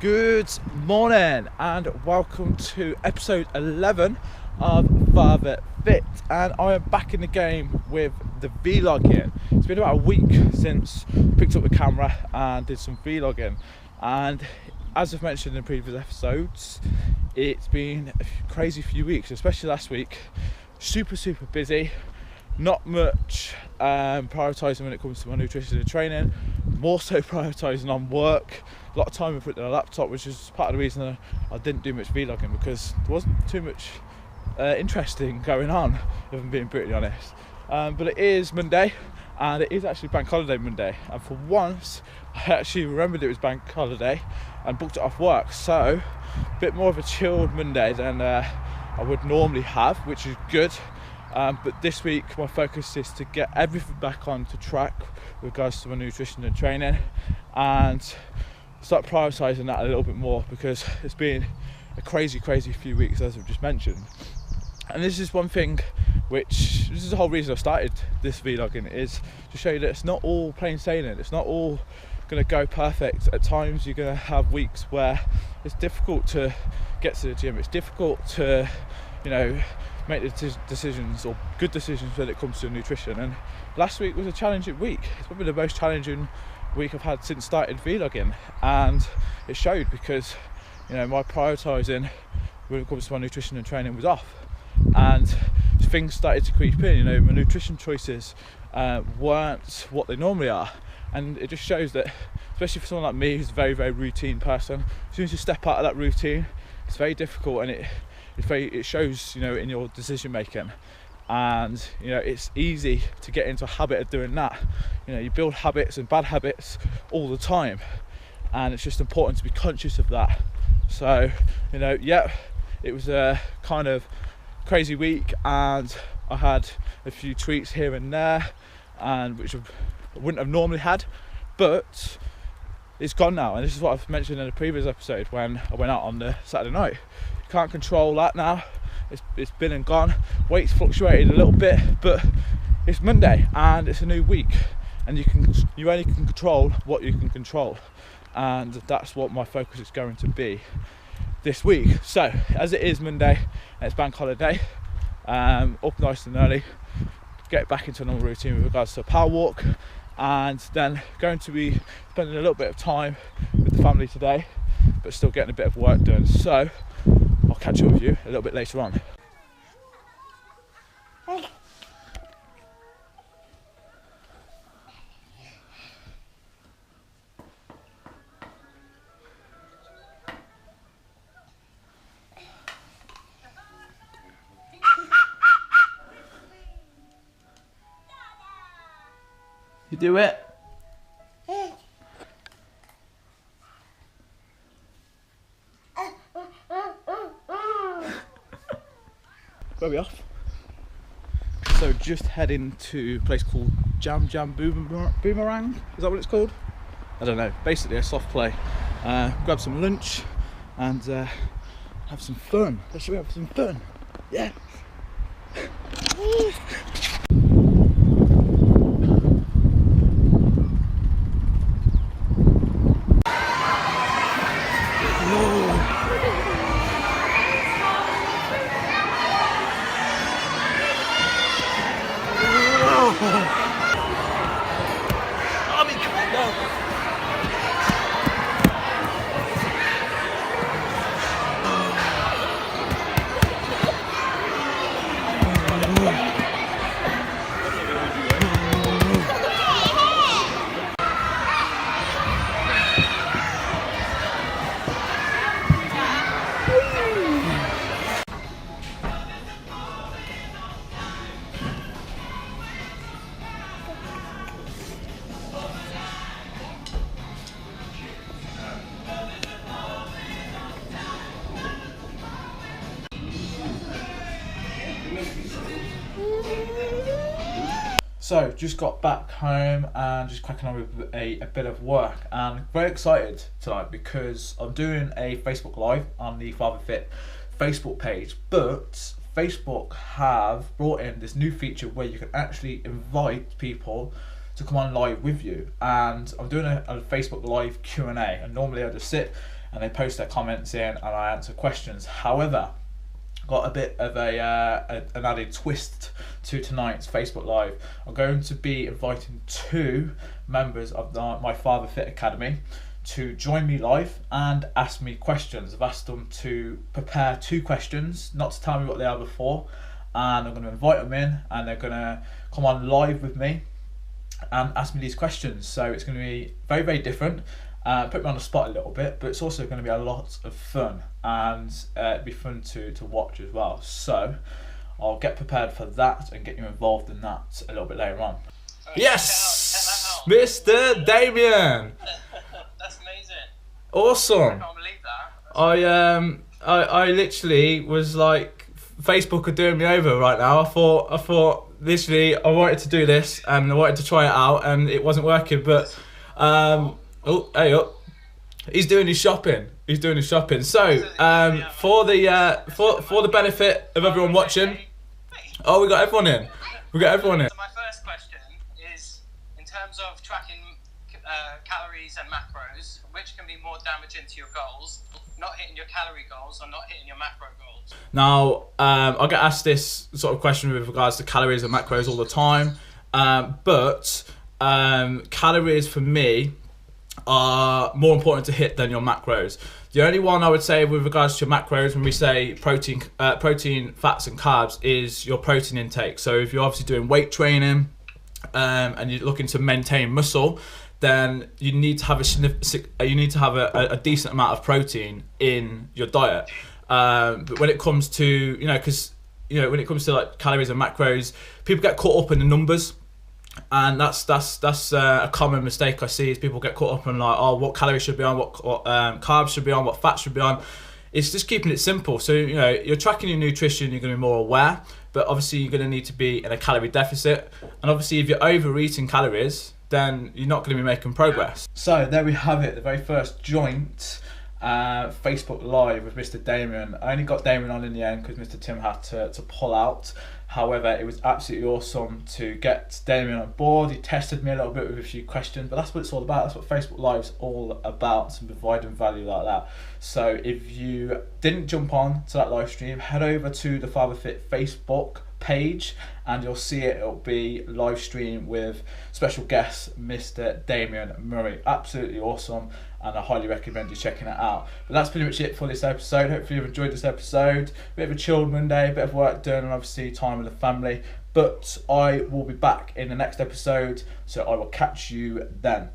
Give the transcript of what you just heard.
Good morning and welcome to episode 11 of Father Fit, and I am back in the game with the vlogging. It's been about a week since I picked up the camera and did some vlogging, and as I've mentioned in previous episodes, it's been a crazy few weeks, especially last week. Super busy, not much prioritising when it comes to my nutrition and training, more so prioritising on work. A lot of time I put on a laptop, which is part of the reason I didn't do much vlogging, because there wasn't too much interesting going on, if I'm being brutally honest. But it is Monday, and it is actually Bank Holiday Monday, and for once I actually remembered it was Bank Holiday and booked it off work, so a bit more of a chilled Monday than I would normally have, which is good. But this week my focus is to get everything back onto track with regards to my nutrition and training, and start prioritising that a little bit more, because it's been a crazy few weeks, as I've just mentioned. And this is one thing which, this is the whole reason I started this vlogging, is to show you that it's not all plain sailing, it's not all going to go perfect. At times you're going to have weeks where it's difficult to get to the gym, it's difficult to, make the decisions, or good decisions, when it comes to nutrition. And last week was a challenging week. It's probably the most challenging week I've had since started vlogging, and it showed, because my prioritising when it comes to my nutrition and training was off, and things started to creep in. My nutrition choices weren't what they normally are, and it just shows that, especially for someone like me who's a very routine person, as soon as you step out of that routine, it's very difficult, and it shows in your decision making. And it's easy to get into a habit of doing that. You build habits and bad habits all the time, and it's just important to be conscious of that. So it was a kind of crazy week, and I had a few tweets here and there, and which I wouldn't have normally had, but it's gone now. And this is what I've mentioned in a previous episode when I went out on the Saturday night. You can't control that now. It's been and gone. Weight's fluctuated a little bit, but it's Monday and it's a new week, and you only can control what you can control, and that's what my focus is going to be this week. So as it is Monday and it's Bank Holiday, up nice and early, get back into a normal routine with regards to a power walk, and then going to be spending a little bit of time with the family today, but still getting a bit of work done. So I'll catch up with you a little bit later on. You do it. Where are we off? So just heading to a place called Jam Boomerang. Is that what it's called? I don't know. Basically a soft play. Grab some lunch and have some fun. Let's have some fun. Yeah. So just got back home and just cracking on with a bit of work, and very excited tonight because I'm doing a Facebook Live on the Father Fit Facebook page, but Facebook have brought in this new feature where you can actually invite people to come on live with you, and I'm doing a Facebook Live Q&A, and normally I just sit and they post their comments in, and I answer questions. However, got a bit of an added twist to tonight's Facebook Live. I'm going to be inviting 2 members of my Father Fit Academy to join me live and ask me questions. I've asked them to prepare 2 questions, not to tell me what they are before, and I'm going to invite them in, and they're going to come on live with me and ask me these questions. So it's going to be very, very different. Put me on the spot a little bit, but it's also going to be a lot of fun, and it'll be fun to watch as well. So I'll get prepared for that and get you involved in that a little bit later on. Yes, Mr. Damien. That's amazing. Awesome. I can't believe that. I literally was like, Facebook are doing me over right now. I thought literally I wanted to do this and I wanted to try it out, and it wasn't working, but he's doing his shopping. So for the benefit of everyone watching, we got everyone in. So my first question is, in terms of tracking calories and macros, which can be more damaging to your goals? Not hitting your calorie goals or not hitting your macro goals? Now, I get asked this sort of question with regards to calories and macros all the time, but calories for me are more important to hit than your macros. The only one I would say with regards to your macros, when we say protein, fats and carbs, is your protein intake. So if you're obviously doing weight training and you're looking to maintain muscle, then you need to have a decent amount of protein in your diet. But when it comes to when it comes to like calories and macros, people get caught up in the numbers. And that's a common mistake I see, is people get caught up on like, what calories should be on, what carbs should be on, what fats should be on. It's just keeping it simple. So you're tracking your nutrition, you're going to be more aware, but obviously you're going to need to be in a calorie deficit. And obviously if you're overeating calories, then you're not going to be making progress. So there we have it, the very first joint Facebook Live with Mr. Damien. I only got Damien on in the end because Mr. Tim had to pull out. However, it was absolutely awesome to get Damien on board. He tested me a little bit with a few questions, but that's what it's all about. That's what Facebook Live's all about, and providing value like that. So if you didn't jump on to that live stream, head over to the Father Fit Facebook page and you'll see it. It'll be live stream with special guest Mr. Damien Murray. Absolutely awesome, and I highly recommend you checking it out. But that's pretty much it for this episode. Hopefully you've enjoyed this episode. A bit of a chilled Monday, a bit of work done, and obviously time with the family. But I will be back in the next episode, so I will catch you then.